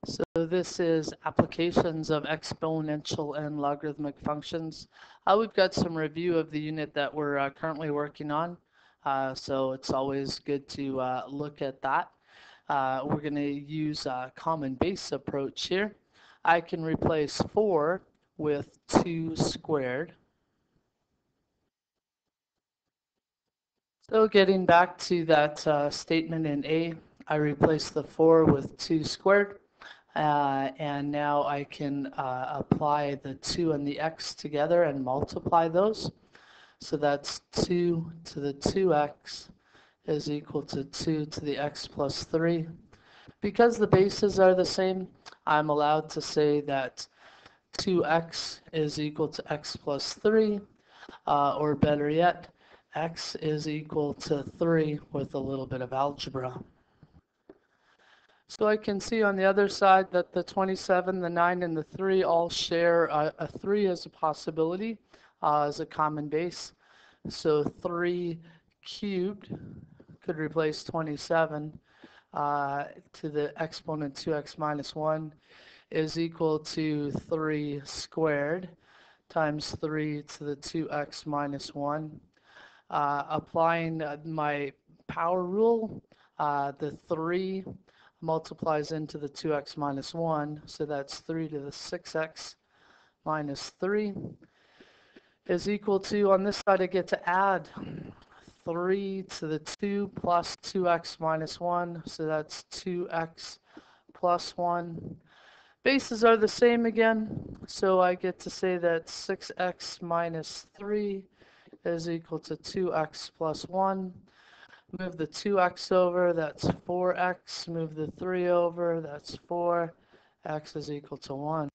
So this is applications of exponential and logarithmic functions. We've got some review of the unit that we're currently working on. So it's always good to look at that. We're going to use a common base approach here. I can replace 4 with 2 squared. So getting back to that statement in A, I replace the 4 with 2 squared. And now I can apply the 2 and the x together and multiply those. So that's 2 to the 2x is equal to 2 to the x plus 3. Because the bases are the same, I'm allowed to say that 2x is equal to x plus 3, or better yet, x is equal to 3 with a little bit of algebra. So I can see on the other side that the 27, the 9, and the 3 all share a 3 as a possibility, as a common base. So 3 cubed could replace 27 to the exponent 2x minus 1 is equal to 3 squared times 3 to the 2x minus 1. Applying my power rule, the 3 multiplies into the 2x minus 1, so that's 3 to the 6x minus 3 is equal to, on this side I get to add 3 to the 2 plus 2x minus 1, so that's 2x plus 1. Bases are the same again, so I get to say that 6x minus 3 is equal to 2x plus 1. Move the 2x over, that's 4x. Move the 3 over, that's 4. X is equal to 1.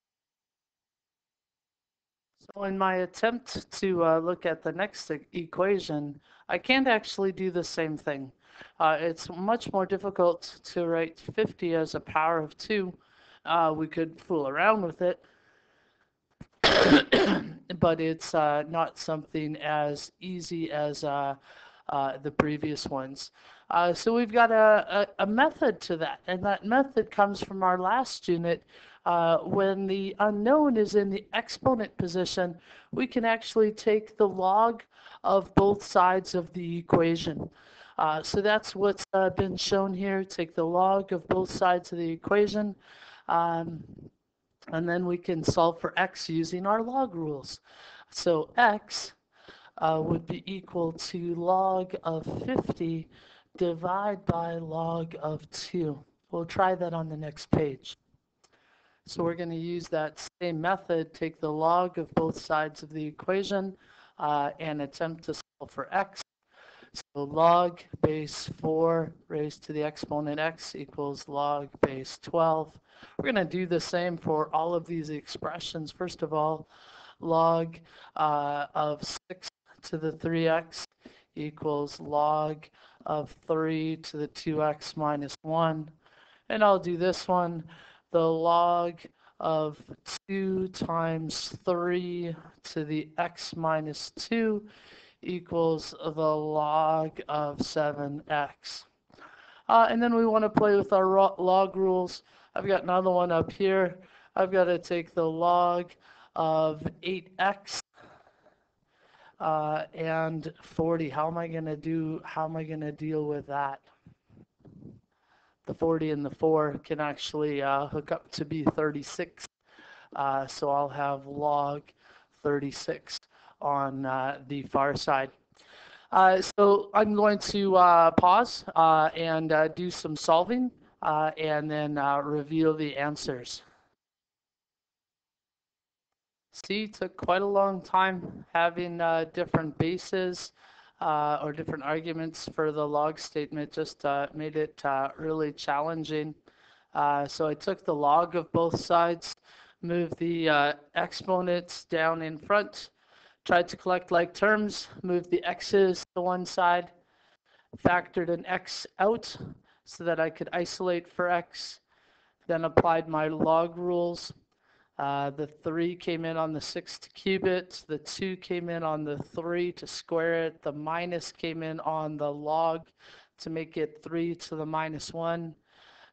So in my attempt to look at the next equation, I can't actually do the same thing. It's much more difficult to write 50 as a power of 2. We could fool around with it, but it's not something as easy as the previous ones. So we've got a method to that, and that method comes from our last unit. When the unknown is in the exponent position, we can actually take the log of both sides of the equation. So that's what's been shown here. Take the log of both sides of the equation. Um, and then we can solve for x using our log rules. So x would be equal to log of 50 divided by log of 2. We'll try that on the next page. So we're going to use that same method, take the log of both sides of the equation and attempt to solve for x. So log base 4 raised to the exponent x equals log base 12. We're going to do the same for all of these expressions. First of all, log of 6 to the 3x equals log of 3 to the 2x minus 1. And I'll do this one, the log of 2 times 3 to the x minus 2 equals the log of 7x. And then we want to play with our log rules. I've got another one up here. I've got to take the log of 8x and 40. How am I going to deal with that? The 40 and the 4 can actually hook up to be 36. So I'll have log 36 on the far side. So I'm going to pause and do some solving and then reveal the answers. C took quite a long time having different bases or different arguments for the log statement, just made it really challenging. So I took the log of both sides, moved the exponents down in front, tried to collect like terms, moved the x's to one side, factored an x out so that I could isolate for x, then applied my log rules. The 3 came in on the 6 to cube it, the 2 came in on the 3 to square it, the minus came in on the log to make it 3 to the minus 1.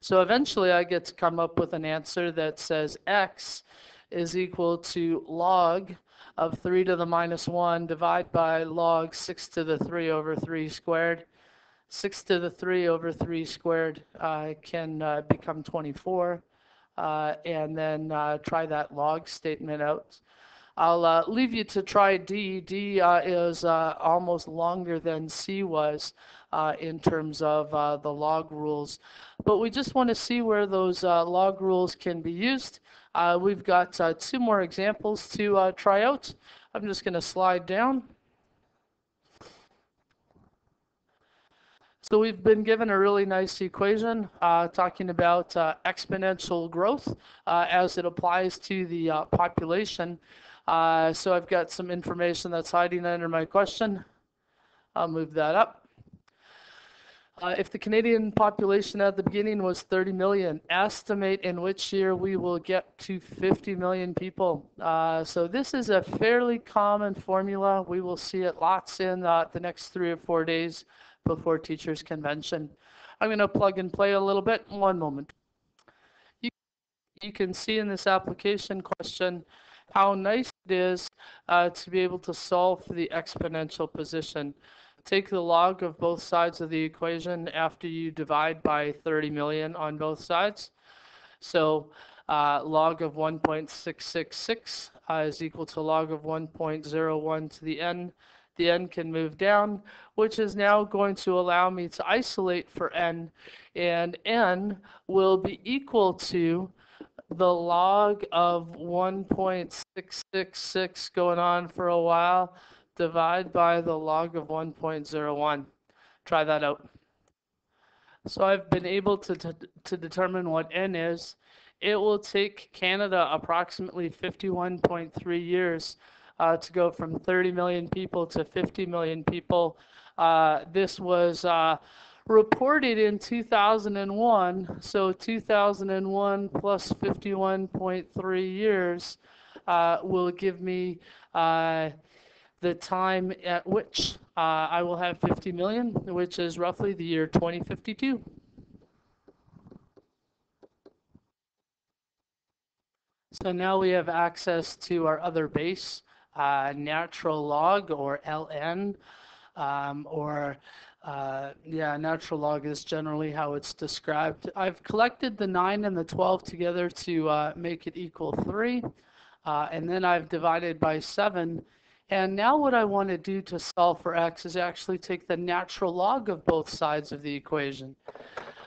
So eventually I get to come up with an answer that says x is equal to log of 3 to the minus 1 divided by log 6 to the 3 over 3 squared. 6 to the 3 over 3 squared can become 24. And then try that log statement out. I'll leave you to try D. D is almost longer than C was in terms of the log rules. But we just want to see where those log rules can be used. We've got two more examples to try out. I'm just going to slide down. So we've been given a really nice equation talking about exponential growth as it applies to the population. So I've got some information that's hiding under my question. I'll move that up. If the Canadian population at the beginning was 30 million, estimate in which year we will get to 50 million people. So this is a fairly common formula. We will see it lots in the next 3 or 4 days before Teachers Convention. I'm going to plug and play a little bit. One moment. You can see in this application question how nice it is to be able to solve for the exponential position. Take the log of both sides of the equation after you divide by 30 million on both sides. So log of 1.666 is equal to log of 1.01 to the n. The n can move down, which is now going to allow me to isolate for n, and n will be equal to the log of 1.666 going on for a while, divide by the log of 1.01. Try that out. So I've been able to determine what n is. It will take Canada approximately 51.3 years to go from 30 million people to 50 million people. This was reported in 2001, so 2001 plus 51.3 years will give me the time at which I will have 50 million, which is roughly the year 2052. So now we have access to our other base, natural log or ln, natural log is generally how it's described. I've collected the 9 and the 12 together to make it equal 3, and then I've divided by 7. And now what I want to do to solve for x is actually take the natural log of both sides of the equation.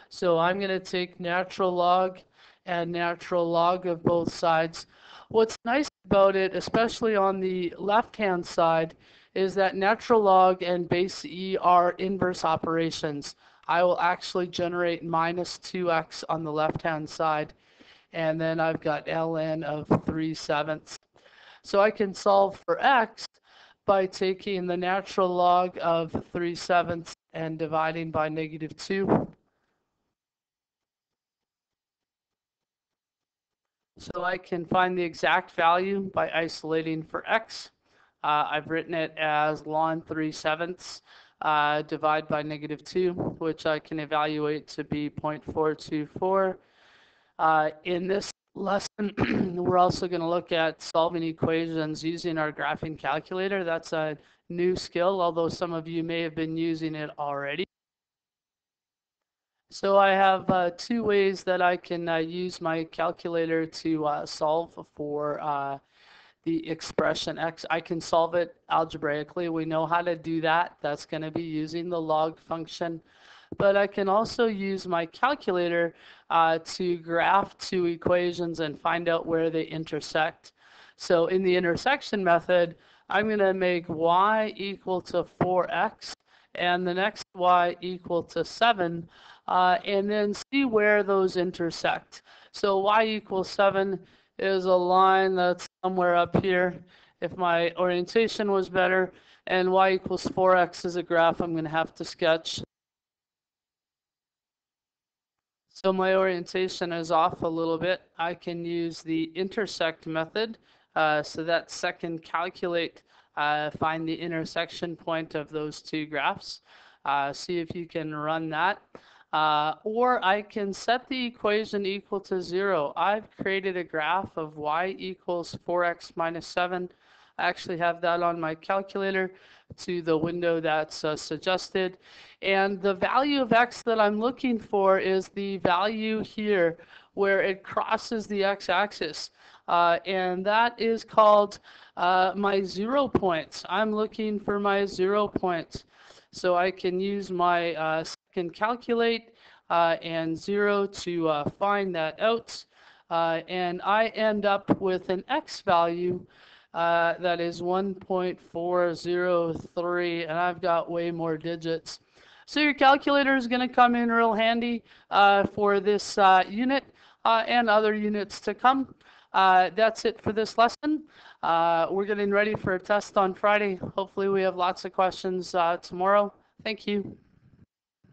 So I'm going to take natural log and natural log of both sides. What's nice about it, especially on the left-hand side, is that natural log and base e are inverse operations. I will actually generate minus 2x on the left-hand side, and then I've got ln of 3/7. So I can solve for x by taking the natural log of 3/7 and dividing by -2. So I can find the exact value by isolating for x. I've written it as ln 3/7 divided by -2, which I can evaluate to be 0.424. In this lesson, we're also going to look at solving equations using our graphing calculator. That's a new skill, although some of you may have been using it already. So I have 2 ways that I can use my calculator to solve for the expression x. I can solve it algebraically. We know how to do that. That's going to be using the log function. But I can also use my calculator to graph 2 equations and find out where they intersect. So in the intersection method, I'm going to make y equal to 4x and the next y equal to 7, and then see where those intersect. So y equals 7 is a line that's somewhere up here if my orientation was better, and y equals 4x is a graph I'm going to have to sketch. So my orientation is off a little bit. I can use the intersect method. So that second calculate, find the intersection point of those 2 graphs. See if you can run that. Or I can set the equation equal to 0. I've created a graph of y equals 4x minus 7. I actually have that on my calculator to the window that's suggested. And the value of x that I'm looking for is the value here where it crosses the x-axis. And that is called my 0 points. I'm looking for my 0 points. So I can use my can calculate and 0 to find that out. And I end up with an x value that is 1.403, and I've got way more digits. So your calculator is going to come in real handy for this unit and other units to come. That's it for this lesson. We're getting ready for a test on Friday. Hopefully we have lots of questions tomorrow. Thank you.